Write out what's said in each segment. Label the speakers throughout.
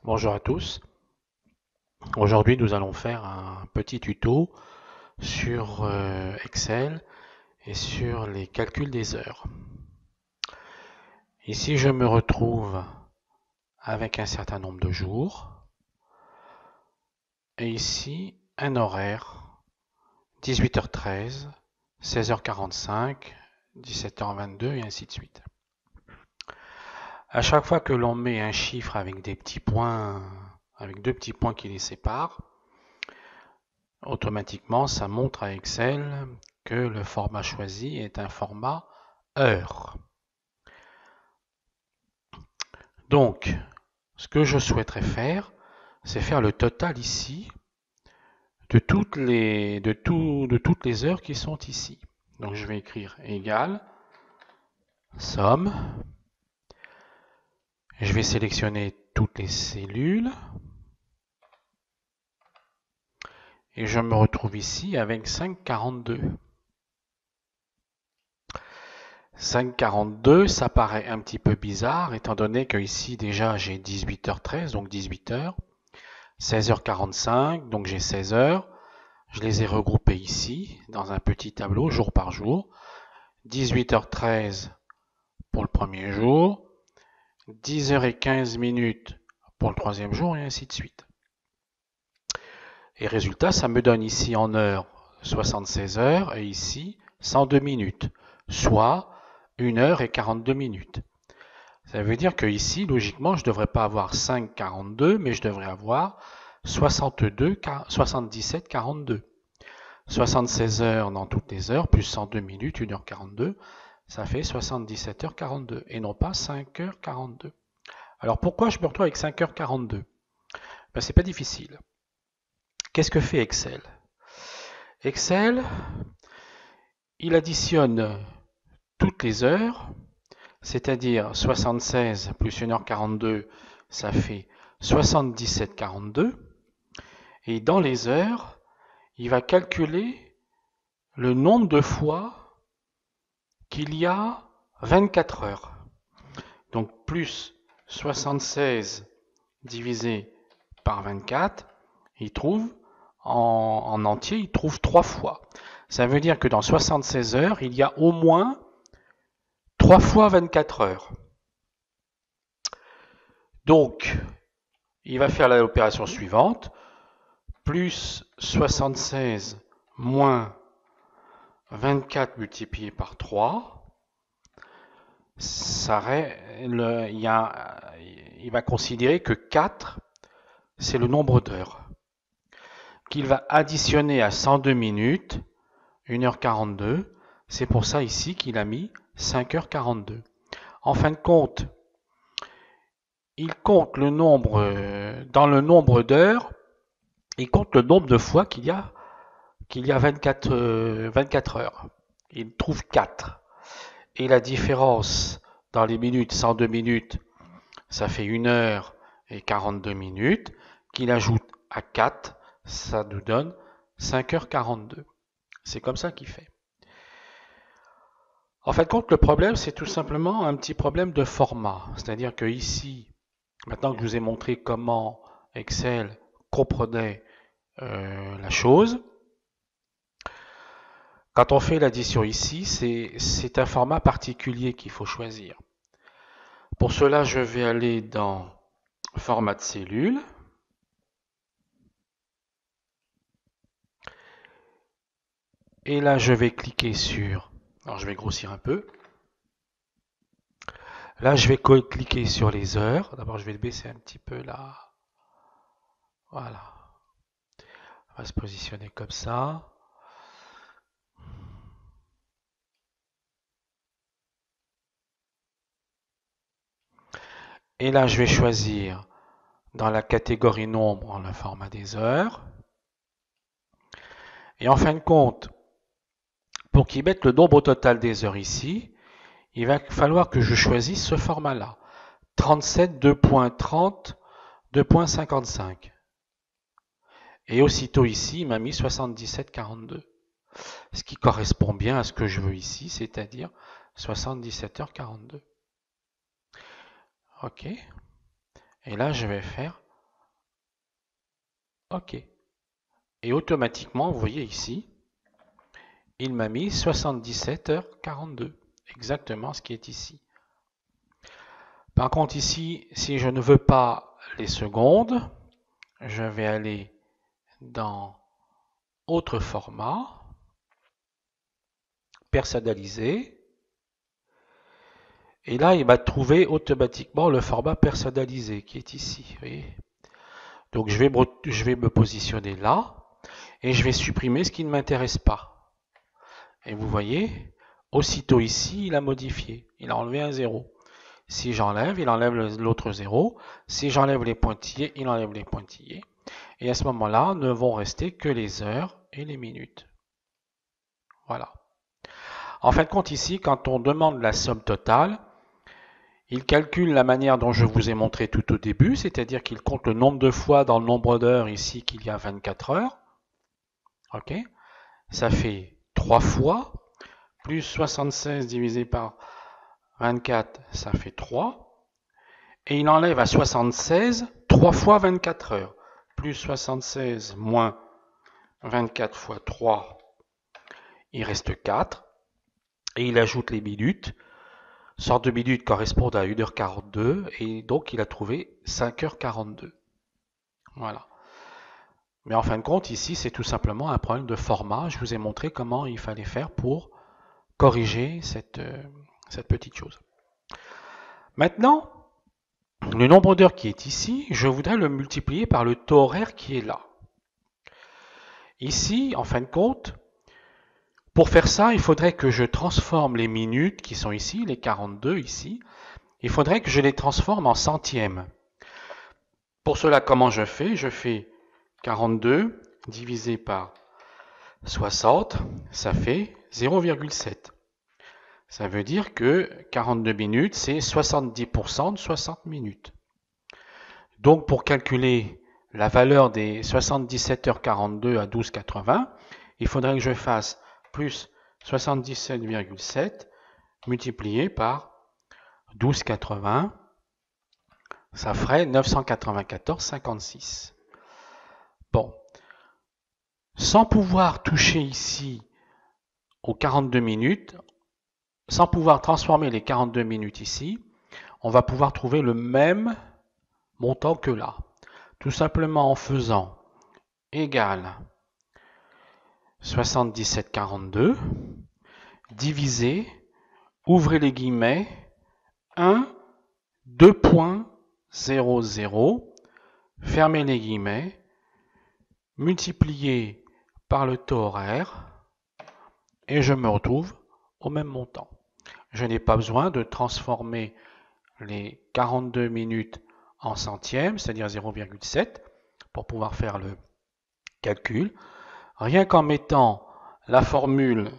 Speaker 1: Bonjour à tous. Aujourd'hui, nous allons faire un petit tuto sur Excel et sur les calculs des heures. Ici, je me retrouve avec un certain nombre de jours et ici un horaire 18h13, 16h45, 17h22 et ainsi de suite. À chaque fois que l'on met un chiffre avec des petits points, avec deux petits points qui les séparent, automatiquement, ça montre à Excel que le format choisi est un format heure. Donc, ce que je souhaiterais faire, c'est faire le total ici de toutes les heures qui sont ici. Donc, je vais écrire égal, somme. Je vais sélectionner toutes les cellules. Et je me retrouve ici avec 5,42. 5,42, ça paraît un petit peu bizarre, étant donné que ici déjà j'ai 18h13, donc 18 heures. 16h45, donc j'ai 16 heures. Je les ai regroupés ici, dans un petit tableau, jour par jour. 18h13 pour le premier jour, 10h15 pour le troisième jour, et ainsi de suite. Et résultat, ça me donne ici en heures 76 heures, et ici 102 minutes, soit 1 heure et 42 minutes. Ça veut dire que ici, logiquement, je ne devrais pas avoir 5,42, mais je devrais avoir 77, 42. 76 heures dans toutes les heures, plus 102 minutes, 1h42, ça fait 77h42, et non pas 5h42. Alors pourquoi je me retrouve avec 5h42? Ben, c'est pas difficile. Qu'est-ce que fait Excel? Excel, il additionne toutes les heures, c'est-à-dire 76 plus 1h42, ça fait 77,42. Et dans les heures, il va calculer le nombre de fois qu'il y a 24 heures. Donc plus 76 divisé par 24, il trouve en entier, il trouve 3 fois. Ça veut dire que dans 76 heures, il y a au moins 3 fois 24 heures. Donc, il va faire l'opération suivante, plus 76 moins 24 multiplié par 3, il va considérer que 4, c'est le nombre d'heures, qu'il va additionner à 102 minutes, 1h42. C'est pour ça ici qu'il a mis 5h42. En fin de compte, il compte le nombre, dans le nombre d'heures, il compte le nombre de fois qu'il y a 24 heures. Il trouve 4. Et la différence dans les minutes, 102 minutes, ça fait 1 heure et 42 minutes, qu'il ajoute à 4, ça nous donne 5h42. C'est comme ça qu'il fait. En fin de compte, le problème, c'est tout simplement un petit problème de format. C'est-à-dire que ici, maintenant que je vous ai montré comment Excel comprenait la chose, quand on fait l'addition ici, c'est un format particulier qu'il faut choisir. Pour cela, je vais aller dans Format de cellule. Et là, je vais cliquer sur... Alors, je vais grossir un peu. Là, je vais cliquer sur les heures. D'abord, je vais le baisser un petit peu là. Voilà. On va se positionner comme ça. Et là, je vais choisir dans la catégorie nombre le format des heures. Et en fin de compte, pour qu'il mette le nombre total des heures ici, il va falloir que je choisisse ce format-là. 37, 2.30, 2.55. Et aussitôt ici, il m'a mis 77,42. Ce qui correspond bien à ce que je veux ici, c'est-à-dire 77h42. OK. Et là, je vais faire OK. Et automatiquement, vous voyez ici, il m'a mis 77h42. Exactement ce qui est ici. Par contre ici, si je ne veux pas les secondes, je vais aller dans autre format, personnaliser. Et là, il va trouver automatiquement le format personnalisé qui est ici. Vous voyez. Donc je vais me positionner là et je vais supprimer ce qui ne m'intéresse pas. Et vous voyez, aussitôt ici, il a modifié. Il a enlevé un 0. Si j'enlève, il enlève l'autre 0. Si j'enlève les pointillés, il enlève les pointillés. Et à ce moment-là, ne vont rester que les heures et les minutes. Voilà. En fin de compte, ici, quand on demande la somme totale, il calcule la manière dont je vous ai montré tout au début, c'est-à-dire qu'il compte le nombre de fois dans le nombre d'heures ici qu'il y a 24 heures. Ok. Ça fait 3 fois, plus 76 divisé par 24, ça fait 3. Et il enlève à 76 3 fois 24 heures. Plus 76 moins 24 fois 3, il reste 4. Et il ajoute les minutes. Sorte de minutes correspondent à 1h42. Et donc il a trouvé 5h42. Voilà. Mais en fin de compte, ici, c'est tout simplement un problème de format. Je vous ai montré comment il fallait faire pour corriger cette petite chose. Maintenant, le nombre d'heures qui est ici, je voudrais le multiplier par le taux horaire qui est là. Ici, en fin de compte, pour faire ça, il faudrait que je transforme les minutes qui sont ici, les 42 ici, il faudrait que je les transforme en centièmes. Pour cela, comment je fais? Je fais 42 divisé par 60, ça fait 0,7. Ça veut dire que 42 minutes, c'est 70% de 60 minutes. Donc pour calculer la valeur des 77h42 à 12,80, il faudrait que je fasse plus 77,7 multiplié par 12,80, ça ferait 994,56. Bon, sans pouvoir toucher ici aux 42 minutes, sans pouvoir transformer les 42 minutes ici, on va pouvoir trouver le même montant que là. Tout simplement en faisant égal 77,42 divisé, ouvrez les guillemets, 1, 2.00, fermez les guillemets, multiplié par le taux horaire, et je me retrouve au même montant. Je n'ai pas besoin de transformer les 42 minutes en centièmes, c'est-à-dire 0,7, pour pouvoir faire le calcul. Rien qu'en mettant la formule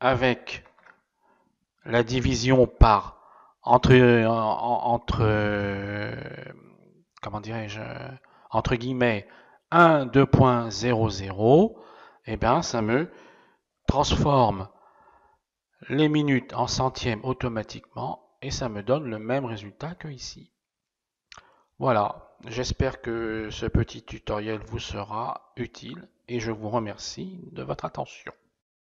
Speaker 1: avec la division par entre guillemets 1, 2.00, et bien ça me transforme les minutes en centièmes automatiquement et ça me donne le même résultat que ici. Voilà, j'espère que ce petit tutoriel vous sera utile et je vous remercie de votre attention.